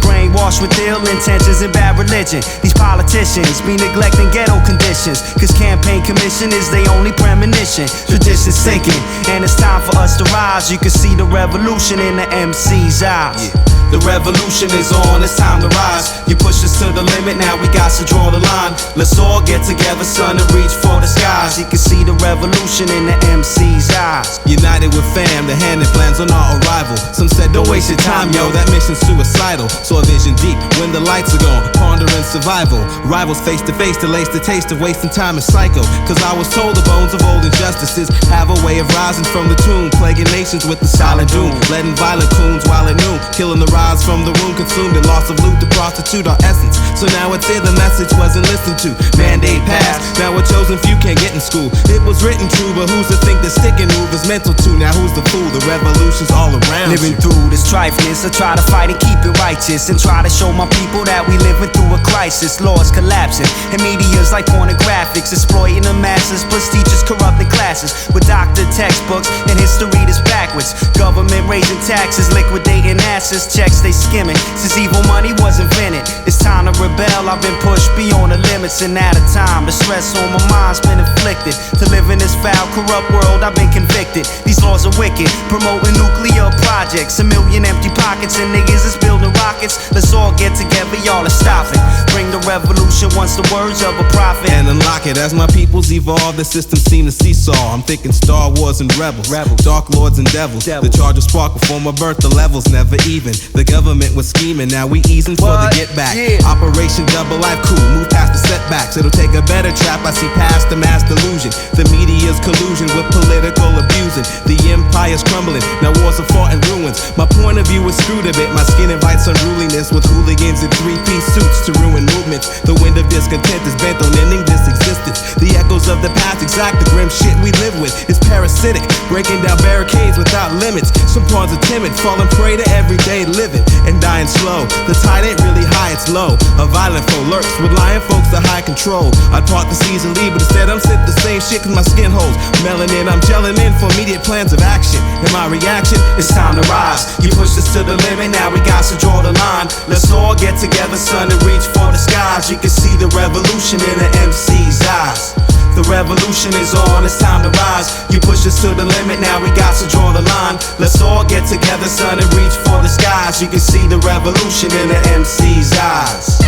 Brainwashed with ill intentions and bad religion. These politicians be neglecting ghetto conditions, cause campaign commission is their only premonition. Tradition sinking, and it's time for us to rise. You can see the revolution in the MC's eyes. The revolution is on, it's time to rise. You push us to the limit, now we got to draw the line. Let's all get together, son, and reach for the skies. You can see the revolution in the MC's eyes. United with fam, the hand that plans on our arrival. Some said don't waste your time, yo, that mission's suicidal. So a vision deep, when the lights are gone, pondering survival. Rivals face to face, delays the taste of wasting time is psycho. Cause I was told the bones of old injustices have a way of rising from the tomb, plaguing nations with the silent doom. Letting violent coons while at noon, killing the rise from the womb, consumed in loss of loot to prostitute our essence. So now it's here, the message wasn't listened to. Mandate passed, now a chosen few can't get in school. It was written true, but who's to think the stick and move is mental too? Now who's the fool? The revolution's all around. Living through this trifleness, I try to fight and keep it righteous, and try to show my people that we living through a crisis. Laws collapsing, and media's like pornographics, exploiting the masses, plus teachers corrupting classes with doctor textbooks and history that's backwards. Government raising taxes, liquidating assets, checks they skimming. Since evil money was invented, it's time to rebel. I've been pushed beyond the limits and out of time. The stress on my mind's been inflicted. To live in this foul, corrupt world, I've been convicted. These laws are wicked, promoting nuclear projects. A million empty pockets and niggas is building rockets. Let's all get together, y'all, and stop it. Bring the revolution once the words of a prophet. And unlock it. As my peoples evolve, the system seem to seesaw. I'm thinking Star Wars and Rebels. Dark Lords and devils. The charge of spark before my birth, the levels never even. The government was scheming, now we easing for the get back. Operation Double Life, cool, move past the setbacks. It'll take a better trap, I see past the mass delusion. The media's collusion with political abusing. The empire's crumbling, now wars are fought in ruins. My point of view is screwed a bit, my skin invites unruliness. With hooligans in three-piece suits to ruin movements. The wind of discontent is bent on ending this existence. The echoes of the past exact the grim shit we live with. It's parasitic, breaking down barricades without limits. Some pawns are timid, falling prey to everyday living and dying slow. The tide ain't really high, it's low. A violent foe lurks with lying folks to high control. I'd part the seas and leave, but instead I'm sitting the same shit cause my skin holds melanin. I'm gelling in for immediate plans of action. And my reaction, it's time to rise. You pushed us to the limit, now we got to draw the line. Let's all get together, son, and reach for the skies. You can see the revolution in the MC's eyes. The revolution is on, it's time to rise. You push us to the limit, now we got to draw the line. Let's all get together, son, and reach for the skies. You can see the revolution in the MC's eyes.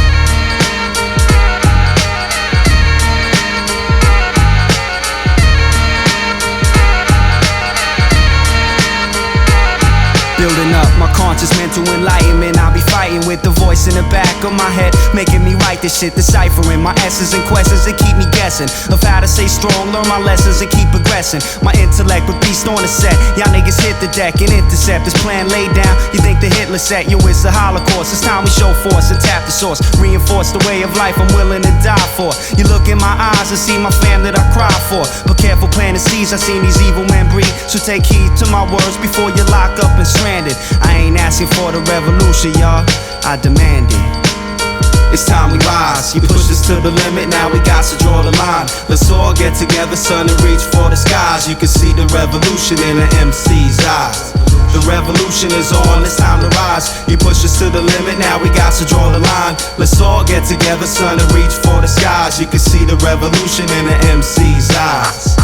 Building up my conscious mental enlightenment. I'll be fighting with the voice in the back of my head, making me write this shit, deciphering my essence and questions that keep me guessing of how to stay strong, learn my lessons and keep progressing. My intellect with beast on the set. Y'all niggas hit the deck and intercept this plan laid down. You think the Hitler set? Yo, it's the Holocaust. It's time we show force and tap the source. Reinforce the way of life I'm willing to die for. You look in my eyes and see my fam that I cry for. But careful planting seeds, I seen these evil men breed. So take heed to my words before you lock up and stranded. I ain't asking for the revolution, y'all, I demand it. It's time we rise. You pushed us to the limit, now we got to draw the line. Let's all get together, son, and reach for the skies. You can see the revolution in the MC's eyes. The revolution is on, it's time to rise. You push us to the limit, now we got to draw the line. Let's all get together, son, and reach for the skies. You can see the revolution in the MC's eyes.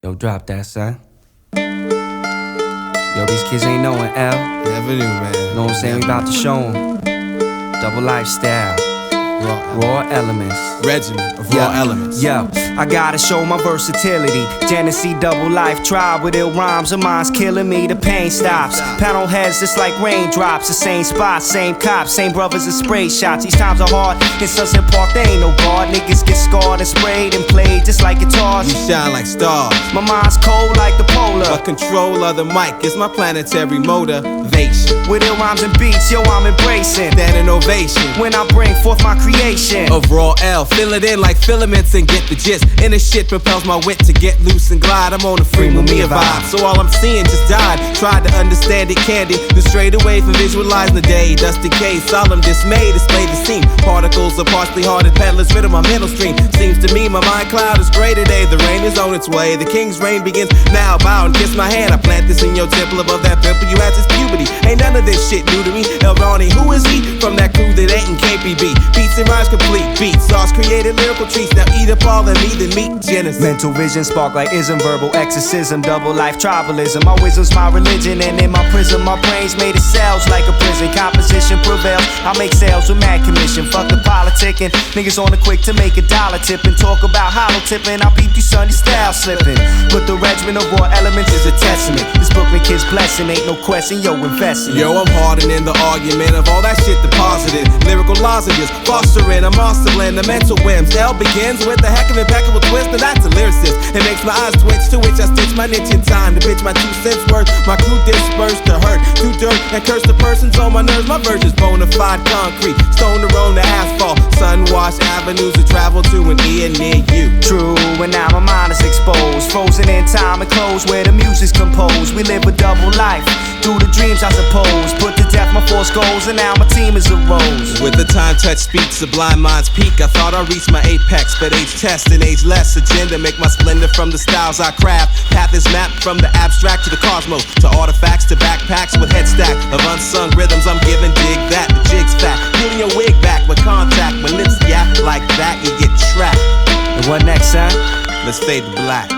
Yo, drop that, son. Yo, these kids ain't knowing, L. Never knew, man. Know what I'm saying? We about to show them. Double lifestyle. Raw elements. Regiment of raw elements. Yo, I gotta show my versatility. Genesee double life tribe with ill rhymes. And mine's killing me, the pain stops. Panel heads just like raindrops. The same spot, same cops, same brothers and spray shots. These times are hard. In Sunset Park, they ain't no guard. Niggas get scarred and sprayed and played just like guitars. You shine like stars. My mind's cold like the polar. But control of the mic is my planetary motivation. With ill rhymes and beats, yo, I'm embracing. Then an ovation when I bring forth my creation of raw L. Fill it in like filaments and get the gist. And this shit propels my wit to get loose and glide. I'm on a free Mumia vibe, so all I'm seeing just died. Tried to understand it candy, then straight away from visualizing the day. Dusty case, solemn dismay, display the scene. Particles of partially hearted peddlers rid of my mental stream. Seems to me my mind cloud is gray today. The rain is on its way, the king's reign begins now. Bow and kiss my hand, I plant this in your temple above that pimple you had since puberty. Ain't none of this shit new to me. El Ronnie, who is he? From that crew that ain't in KPB. Beats Action rhymes complete. Beats, sauce created lyrical treats. Now eat up all the meat and meet Genesis. Mental vision spark like ism, verbal exorcism, double life tribalism. My wisdom's my religion, and in my prison, my brain's made of cells like a prison. Composition prevails. I make sales with mad commission. Fuck the politicking. Niggas on the quick to make a dollar tip and talk about hollow tipping. I beat you, Sunday style slipping. But the regiment of raw elements is a testament. This Brooklyn kid's blessing, ain't no question. Yo, investing. Yo, I'm hardening the argument of all that shit deposited. Lyrical lozenges, fostering a monster blend of mental whims. L begins with a heck of impeccable twist, and that's a lyricist. It makes my eyes twitch, to which I stitch my niche in time to pitch my 2 cents worth. My crew dispersed to hurt, to dirt, and curse the persons on my nerves. My version's bona fide concrete, stone to road to asphalt, sun-washed avenues to travel to and near you. True, and now my mind is exposed, frozen in time and clothes where the music's composed. We live a double life, through the dreams I suppose. Put to death my force goals, and now my team is a rose. With the time touch speech, sublime minds peak. I thought I reached my apex, but age test and age less agenda make my splendor from the styles I craft. Path is mapped from the abstract to the cosmos, to artifacts to backpacks with head stack of unsung rhythms. I'm giving dig that, the jig's fat. Peeling your wig back with contact. When lips yap like that, you get trapped. And what next, son? Let's fade to black.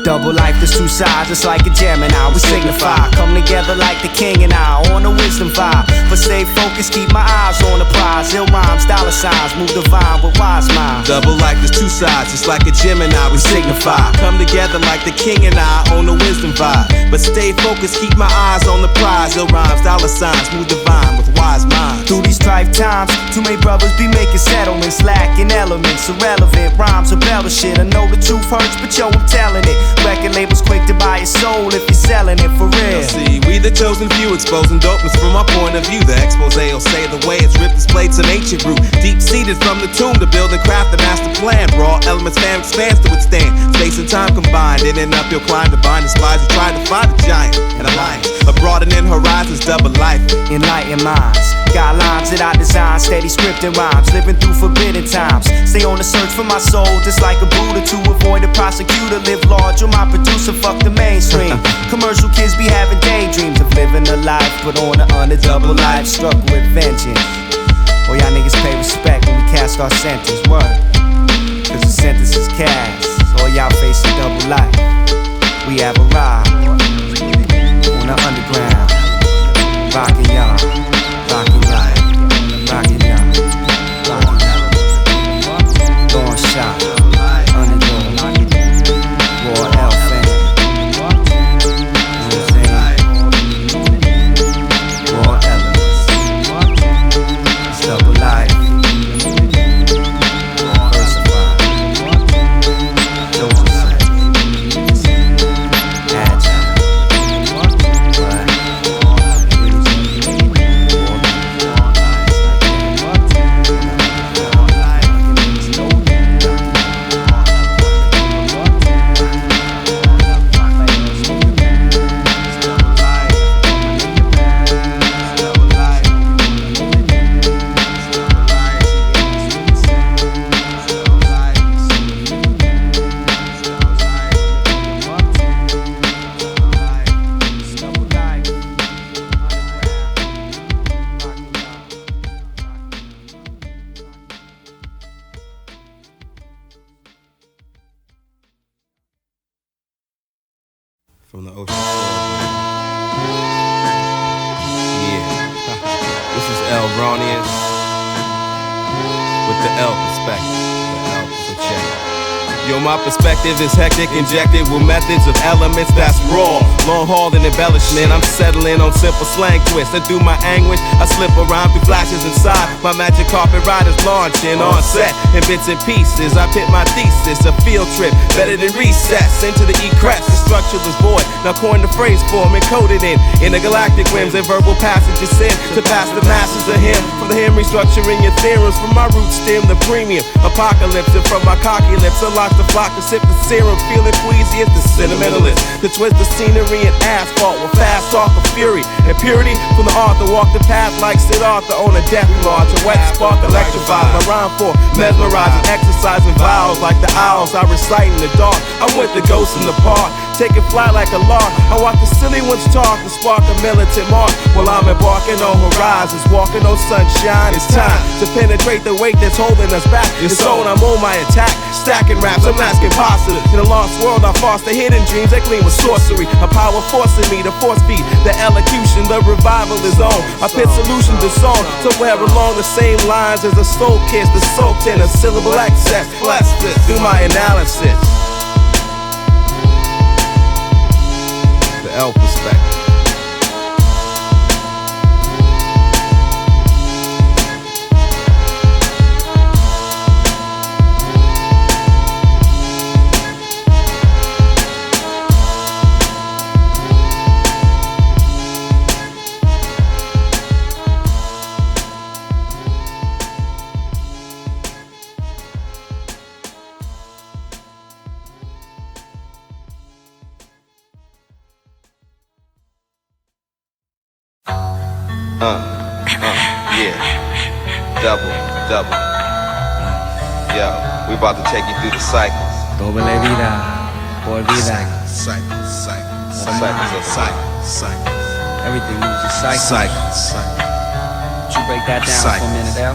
Double life, there's 2 sides, it's like a Gemini. We signify, come together like the king and I, on a wisdom vibe. But stay focused, keep my eyes on the prize. Ill rhymes, dollar signs, move the vine with wise minds. Double life, there's 2 sides, it's like a Gemini. We signify, come together like the king and I, on a wisdom vibe. But stay focused, keep my eyes on the prize. Ill rhymes, dollar signs, move the vine with wise minds. Through these strife times, too many brothers be making settlements, lacking elements, irrelevant rhymes, rebellious shit. I know the truth hurts, but yo, I'm telling it. Record labels quick to buy your soul if you're selling it for real. See, we the chosen few, exposing dopeness from our point of view. The expose will say the way it's ripped displayed some ancient root, deep-seated from the tomb to build and craft the master plan. Raw elements, fam expands to withstand space and time combined. In an uphill climb to bind the spies who try to find a giant and alliance. A broadening horizons, double life. Enlighten minds, got lines that I design, steady scripting rhymes, living through forbidden times. Stay on the search for my soul, just like a Buddha to avoid a prosecutor. Live large, you're my producer, fuck the mainstream. Commercial kids be having daydreams of living a life, but on the under double life, struck with vengeance. Oh, y'all niggas pay respect when we cast our sentence, what? Cause the sentence is cast, so all y'all facing double life. We have arrived on the underground, rockin' y'all, rockin' y'all, rockin' y'all, rockin' y'all. Going shot, underdog, Raw L fan. Raw elements, it's double life. Versified, chosen sight, agile, from the ocean floor. Yeah, this is L. Ronius with the L perspective. The L, so check it. Yo, my perspective is hectic, injected with methods of elements that's raw. Long haul and embellishment, I'm settling on simple slang twists. And through my anguish, I slip around through flashes inside. My magic carpet riders launching on set in bits and pieces. I pit my thesis, a field trip better than recess into the E-crest. The structure was void, now coined the phrase form and coded in intergalactic whims and verbal passages sent to pass the masses of him. From the hymn restructuring your theorems, from my roots stem the premium apocalypse, and from my cocky lips unlock the flock to sip the serum, feeling queasy as the sentimentalist, to twist the scenery and asphalt with fast talk of fury and purity. From the author, walk the path like Sid Arthur on a death march. A wet spark electrifies my rhyme for mesmerizing, exercising vows like the owls I recite in the dark. I'm with the ghosts in the park, taking flight like a lark. I watch the silly ones talk to spark a militant mark. While I'm embarking on horizons, walking on sunshine. It's time to penetrate the weight that's holding us back. It's on, I'm on my attack, stacking raps, I'm asking positive. In a lost world, I foster hidden dreams that gleam with sorcery. A power forcing me to force feed the elocution, the revival is on. I pit solutions to song, somewhere along the same lines as a soul kiss, the soaked in a syllable excess. Bless this, do my analysis. The L perspective. Yeah. Double. Yo, we about to take you through the cycles. Doble vida, por vida. Cycles. Everything moves in cycles. Would you break that down for a minute, Al?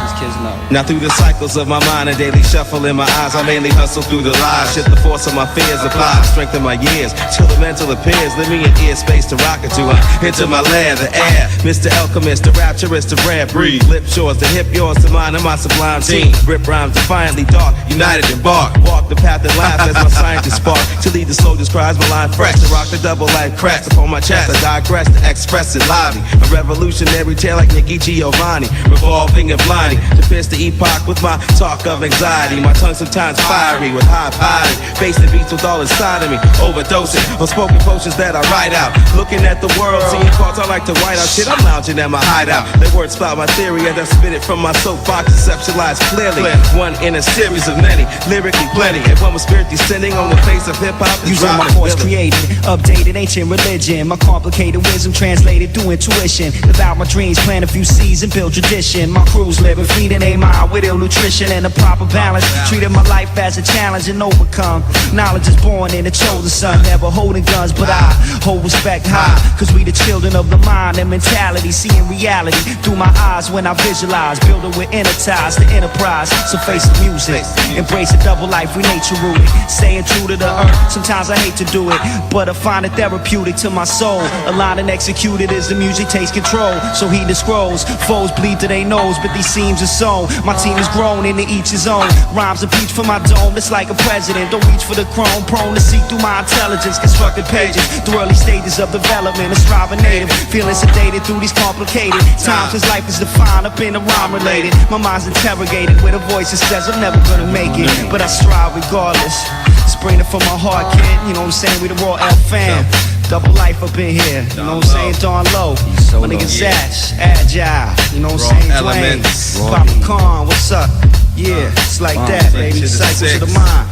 These kids know. Now through the cycles of my mind, a daily shuffle in my eyes, I mainly hustle through the lies. Shift the force of my fears, apply, strengthen my years, till the mental appears. Let me in ear space to rock it to. I enter my lair, the air. Mr. Alchemist, the rapturist, the rare breed. Lip shores, the hip yours, to mine and my sublime team. Rip rhymes defiantly dark, united and bark. Walk the path that lies as my scientist spark. To lead the soldiers' cries, my line fresh. To rock the double life cracks upon my chest. I digress to express it lively. A revolutionary tale like Nicky Giovanni, revolving and blinding, to pierce the epoch with my talk of anxiety. My tongue sometimes fiery with high piety, facing beats with all inside of me, overdosing on spoken potions that I write out. Looking at the world, seeing parts I like to white out. Shit, I'm lounging at my hideout. Their words spout my theory as I spit it from my soapbox, conceptualized clearly. One in a series of many, lyrically plenty. And one with spirit descending on the face of hip hop. Using my force created, updated ancient religion. My complicated wisdom translated through intuition. Live out my dreams, plant a few seeds and build tradition. My crew's living, feeding a mind with ill nutrition and a proper balance. Treating my life as a challenge and overcome. Knowledge is born in the chosen son. Never holding guns, but I hold respect high. Cause we the children of the mind and mentality. Seeing reality through my eyes when I visualize. Building with inner ties, the enterprise. So face the music, embrace a double life, we nature rooted. Staying true to the earth, sometimes I hate to do it, but I find it therapeutic to my soul. Aligned and executed as the music takes control. So heed the scrolls, foes bleed to their nose, but these seams are sown. My team is grown into each his own. Rhymes a peach for my dome, it's like a president. Don't reach for the chrome, prone to see through my intelligence. Constructed pages through early stages of development. A striving native, feeling sedated through these complicated times. His life is defined up in the rhyme related. My mind's interrogated with a voice that says I'm never gonna make it, but I strive regardless. Spraying it from my heart, kid. You know what I'm saying? We the Raw L fam. Double life up in here. You know what I'm saying? Don Low. My nigga Zatch, Agile. You know what I'm saying? Dwayne, Papa Khan, what's up? Yeah, it's like that, baby. Cycles of the mind.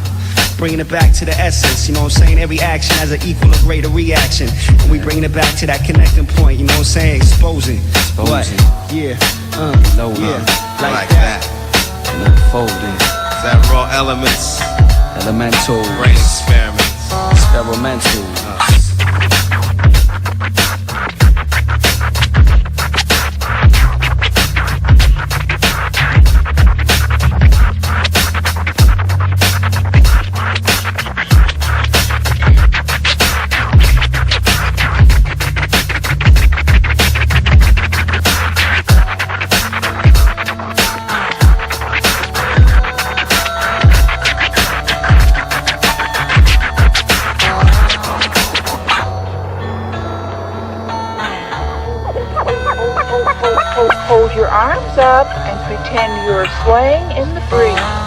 Bringing it back to the essence, you know what I'm saying? Every action has an equal or greater reaction. And we bringing it back to that connecting point, you know what I'm saying? Exposing. What? Yeah. Like that. And unfolding. Is that Raw Elements? Elemental. Brain experiments. Experimental. Hold your arms up and pretend you're swaying in the breeze.